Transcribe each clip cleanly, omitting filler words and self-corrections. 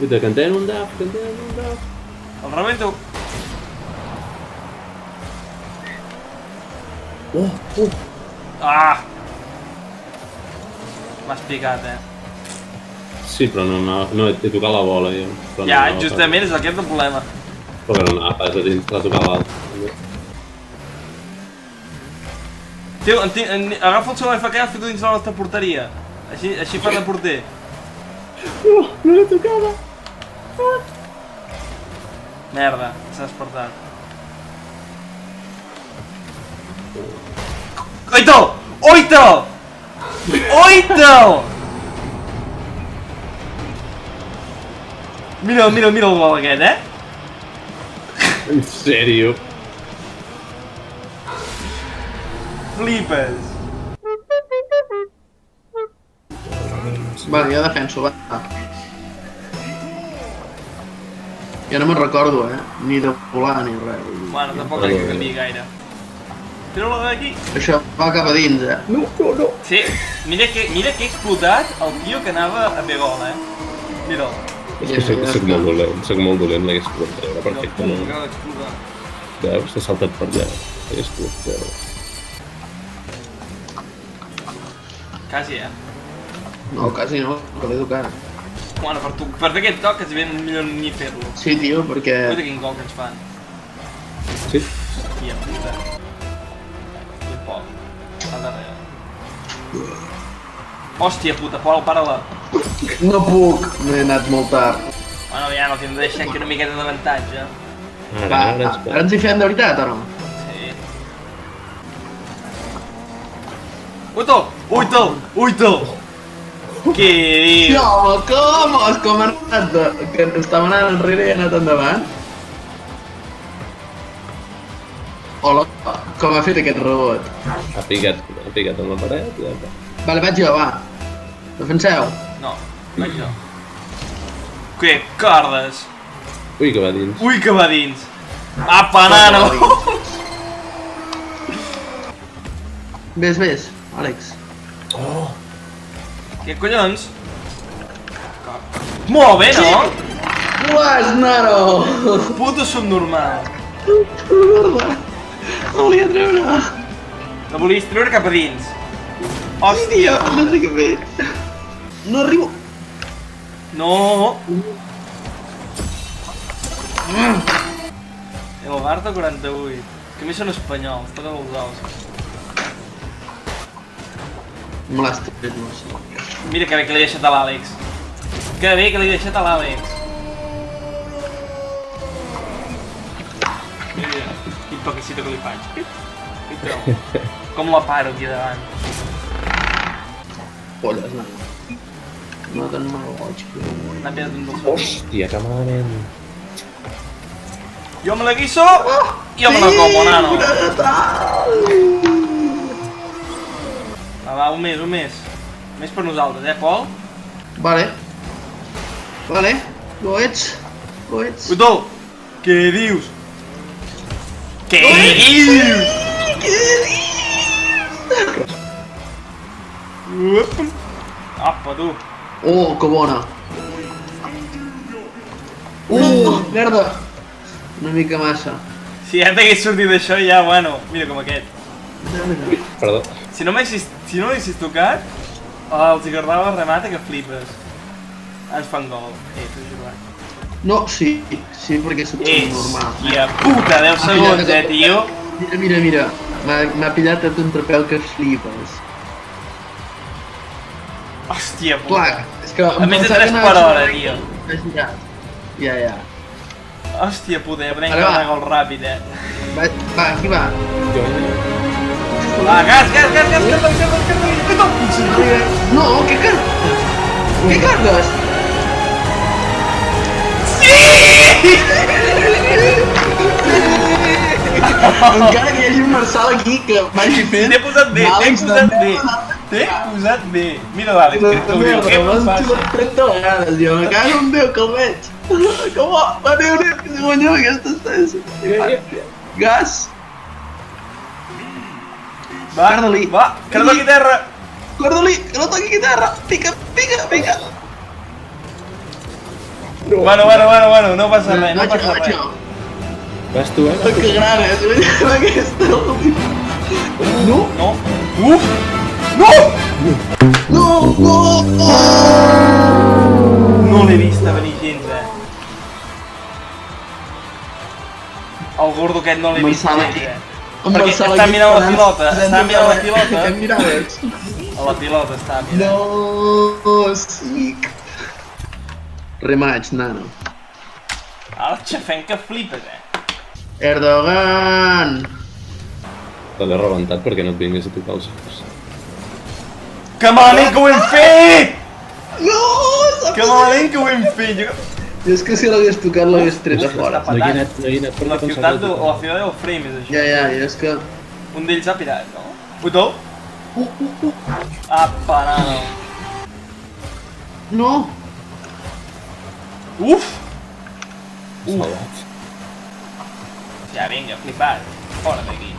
Uite, que en tenen un daf, que en tenen un daf. El rebento. Ah! M'has picat, Sí, però no he tocat la bola, jo. Però Ja, no, justament és aquest el problema. Però no anava pas a dins, la tocava l'altre. Tio, agafa el seu FK i fico dins la nostra porteria. Així fa de porter. No la tocava! Merda, s'ha despertat. Oito! Oito! Oito! Mira el gol aquest, En sèrio? Flipes. Vale, jo defenso, va. Jo no me'n recordo, ni de volar ni res. Bueno, tampoc crec que canviï gaire. Tira-la d'aquí. Això va cap a dins, No. Sí, mira que he explotat el tio que anava a fer gol, Mira'l. És que soc molt dolent, l'hagués pogut treure perfectament. Acaba d'explotar. Veus, s'ha saltat per allà. L'hagués pogut treure. Quasi, No, quasi no, que l'he tocat. Bueno, per fer aquest toc és ben millor ni fer-lo. Sí, tio, perquè... Guaita quin gol que ens fan. Sí? Hòstia puta. Ben poc. A darrere. Hòstia puta, Pol, para-la. No puc, m'he anat molt tard. Bueno, ja no t'hem de deixar aquí una miqueta d'avantatge. Ara Ara ens hi fem de veritat o no? Sí. Uito! Uito! Uito! Què Sí, dius? home, com ha anat que estava anant enrere i ha anat endavant? Hola, com ha fet aquest rebot? Ha picat en la paret i ja està. Vale, vaig jo, va. Defenseu. No, vaig jo. Que cordes! Ui, que va dins. Ui, que va dins! Apa, nano! Ves, Àlex. Què collons? Molt bé, no? Uas, nano! Puto subnormal. Merda. No volia treure. La volies treure cap a dins. Hòstia, Hòstia. no sé què fer. No arribo. No. El Barça 48. Que a mi són espanyols, toquen els ous. Me l'has tret, no sé. Mira que bé que l'he deixat a l'Àlex. Que bé que l'he deixat a l'Àlex. Mira, quin toquecito que li faig. Com la paro aquí davant. Polles, nano. No tan mal goig. N'ha pillat un dels seus. Hòstia, que malament. Jo me la guiso, jo me la como, nano. Va, un més. Més per nosaltres, Pol? Vale. Goets. Uito! Què dius? Què dius? Apa, tu. Oh, que bona. Merda. Una mica massa. Si ja t'hagués sortit això, ja, bueno, mira com aquest. Perdó. Si no l'haguessis tocat, els hi agradava el remate que flipes. Ens fan gol. T'ho juro. No, sí, perquè soc normal. Hòstia puta, 10 segons, tio. Mira. M'ha pillat a contrapeu que flipes. Hòstia puta. Clar, és que... A més de 3 per hora, tio. Ja. Hòstia puta, ja podem caure gol ràpid, Va, aquí va. Va, gas! No, què cargues? Què cargues? Encara que hi hagi un Marçal aquí que vagi fent... T'he posat bé. Mira l'Àlex, que t'ho diu. Què em passa? 30 vegades, jo. Me cago en Déu que el veig. Com va veure que si guanyem aquesta estesa. Gas. Va, que no toqui terra. Guarda-li, que no toqui terra. Pica. Bueno, no passa res, no Vaig, passa vaig res. jo. Vas tu, Que gran és, veiem aquesta última. No? No. Uf! No! No! No! No l'he vista venir gens, El gordo aquest no l'he vist Marçal gens, aquí. Amb Perquè el salt està aquí mirant la esperant. pilota, està mirant la pilota. Què miraves? A la pilota està mirant. No, sí. Rematch, nano. Ara el xafem que flipes, Erdogan! Te l'he rebentat perquè no et vingués a tocar els ous. Que malament que ho hem fet! No! Que malament que ho hem fet! Jo és que si l'hagués tocat l'hagués tret a fora. No hi he anat perquè La com ciutat s'ha la ciutat del frame és això. Ja, jo és que... Un d'ells ha pirat, no? Utó? Ah, parado. No! Uf! salvat. Ja, vinga, flipat. Fora d'aquí.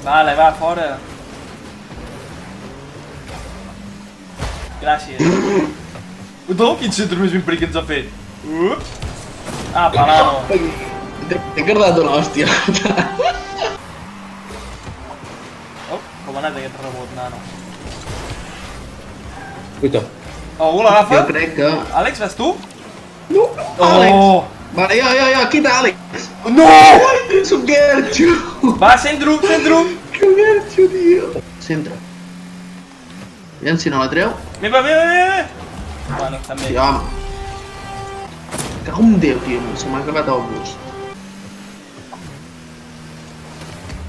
Vale, va, fora. Gràcies. Utó, quin centre més ben perill que ens ha fet. Ah, parado. T'he cardat una hòstia. Oh, com ha anat aquest rebot, nano? Uita, Algú l'agafa? Jo crec que... Àlex, vas tu? No! Oh! Àlex! Vale, jo, quita Àlex! No! És un Gertxo! Va, centro! Que Gertxo, tio! Centre. Aviam si no la treu. Meva! Bueno, també. Sí, home. Cago en Déu, tio, se m'ha acabat el bus.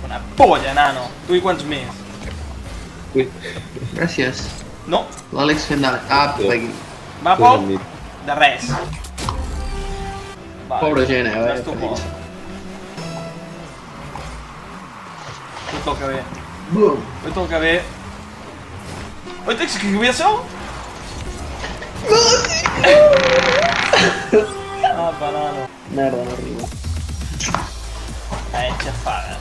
Una polla, nano. Tu i quants més? ui, Gràcies. No? L'Àlex fent d'Àlex. Ah, per aquí. Va, pues Pol? em dit. De res. Vale. Pobra gent, Vas tu, Pol. feliç. Tu toca bé. Bum! Tu toca bé. Oi, tens que voy a hacer? Ah, banano. Merda, no arriba. Xafada.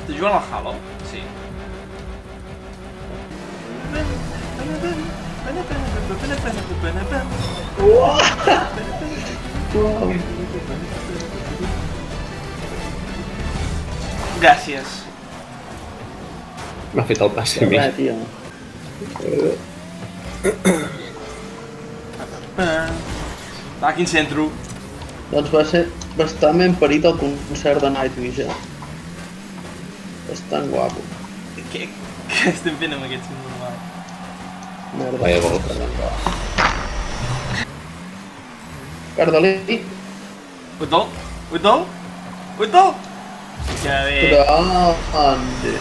Estàs jugant al Halo? Sí. Gràcies. M'ha fet el pas a mi. Res, tio. Va, quin centro. Doncs va ser bastant parit el concert de Nightwish, Bastant guapo. Què estem fent amb aquest centre normal? Merda. Vaya volta. Cardalí. Utol? Utol? Utol? Que bé. Grande.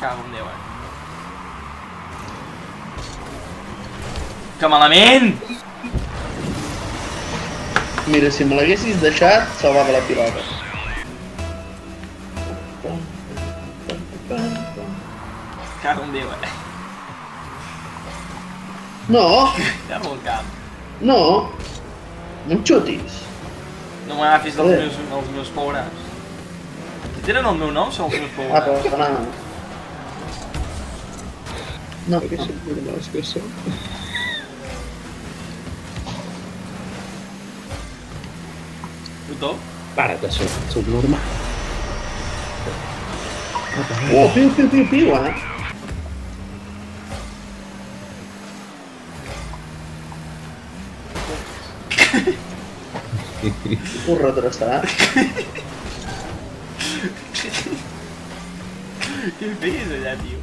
Cago en Déu, Que malament! Mira, si me l'haguessis deixat, salvava la pilota. Cago en Déu, No, Llargo el camp. no. No em xutis. No m'agafis els meus pobres. Si tenen el meu nom, són els meus Ah, pobres. però no. No, Que són normals que són. Utol? Para, que sóc normal. Oh, piu, Ho retrasarà. Què feies allà, tio?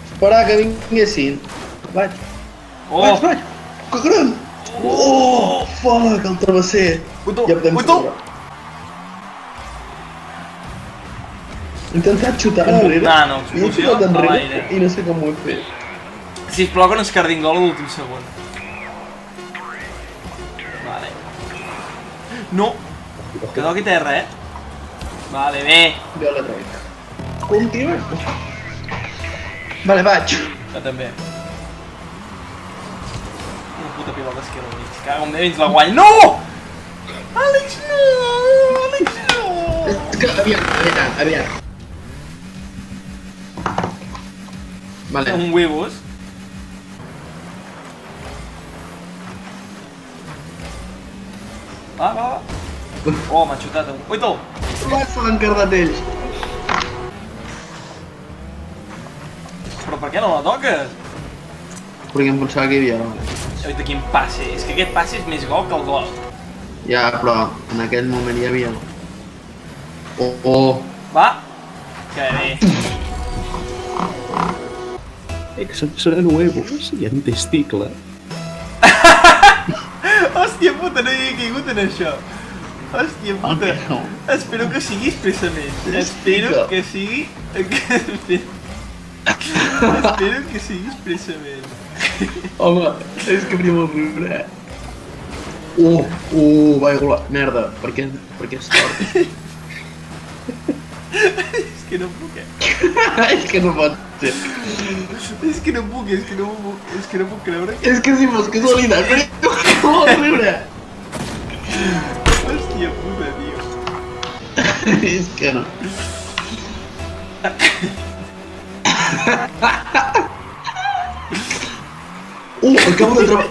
Esperar que vinguessin. Vaig. Oh! Vaig. Que gran! Oh, fuck, el travesser. Utol! Ja podem Utol! córrer. He intentat xutar enrere. Nano, I he explosió xutat a enrere l'aire. i no sé com ho he fet. Sisplau que no es cardin gol a l'últim segon. Vale. No! Que toqui terra, Vale, bé. Jo la trec. Continua. Vale, vaig. Jo també. Una puta pilota esquerra al mig. Cago en Déu, ens la guany. No! Àlex, no! Àlex, no! És que aviat. Vale. Un huevos. Va. Oh, m'ha xutat. Oito! Se l'han cardat ells. Però per què no la toques? Perquè em pensava que hi havia gol. Oita, quin passe. És que aquest passe és més gol que el gol. Ja, però en aquell moment hi havia... Oh. Va. Que bé. Que seran huevos i en testicle. Hòstia puta, no hi havia caigut en això. Hòstia puta. Okay, no. Espero que sigui expressament. Espero que sigui... Espero que sigui expressament. Home, és que faria molt riure, vaig golar. Merda, per què és tort? És que no puc, És que no pot ser. És que no puc creure que... És que si fos casualitat, faria molt riure. Hòstia puta, tio. És que no.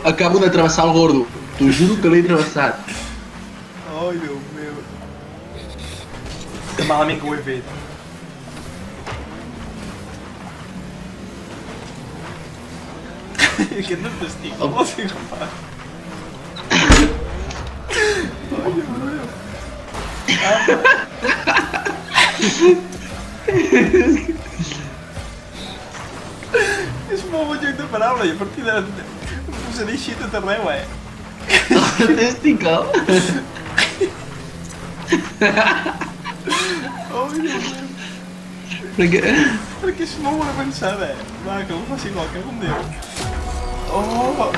Acabo de travessar el gordo. T'ho juro que l'he travessat. Ai, Déu meu. Que malament que ho he fet. Aquest no és testicle, vols dir com fa? Ai, Déu meu. És molt bon joc de paraula i a partir d'ara em posaré així tot arreu, Testicle. Oh, Déu meu. Perquè és molt bona pensada, Va, que ho faci igual, que com Déu. Oh!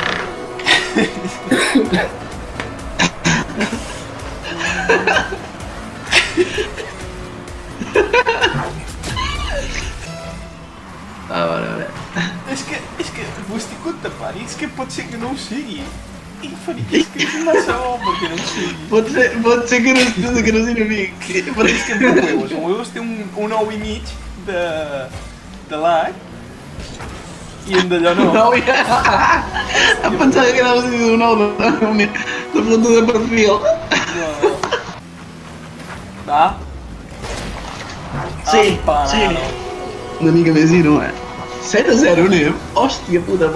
Vale. És que ho estic contemplant i és que pot ser que no ho sigui. I és que és massa bo perquè no ho sigui. Pot ser que no sigui amic. Però és que en Huevos té un 9 i mig de lag i en d'allò no. Em pensava que anaves a dir un 9 de foto de perfil. No. Va. Sí. Una mica més i no, 7-0 anem? Hòstia puta,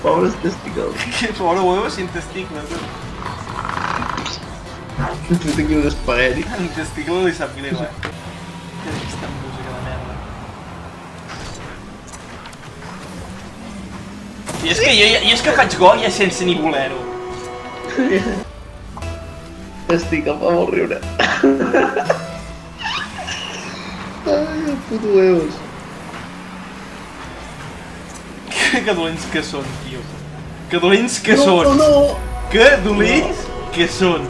pobres testicles. Que pobre Huevos sin testicles. Hem fet aquí un espagueti. En testicle li sap greu, Aquesta música de merda. I és que faig gol ja sense ni voler-ho. Testicle, fa molt riure. Ai, el puto Huevos. Que dolents que són, tio. Que dolents que són. No. Que dolents que són.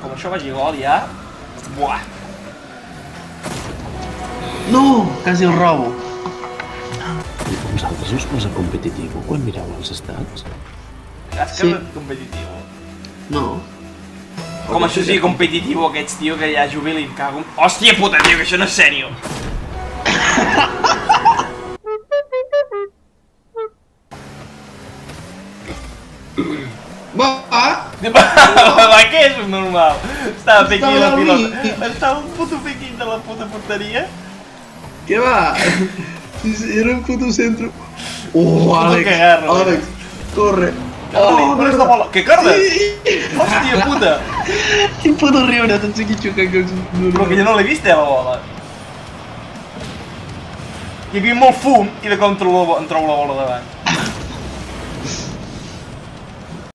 Com això vagi gol ja... Buah. No, quasi el robo. I vosaltres us posa competitiu quan mireu els estats? Has quedat competitiu. No. Com això sigui competitiu aquests, tio, que ja jubilin, cago... Hòstia puta, tio, que això no és sèrio. Va, què és un normal? Estava fent aquí la pilota. Estava un puto fent de la puta porteria. Què va? Era un puto centro. Àlex, corre. On és la bola? Que cardes? Hòstia puta. Quin puto riure, tots aquí xocant que... Però que jo no l'he vist, la bola. Hi havia molt fum i de com em trobo la bola davant.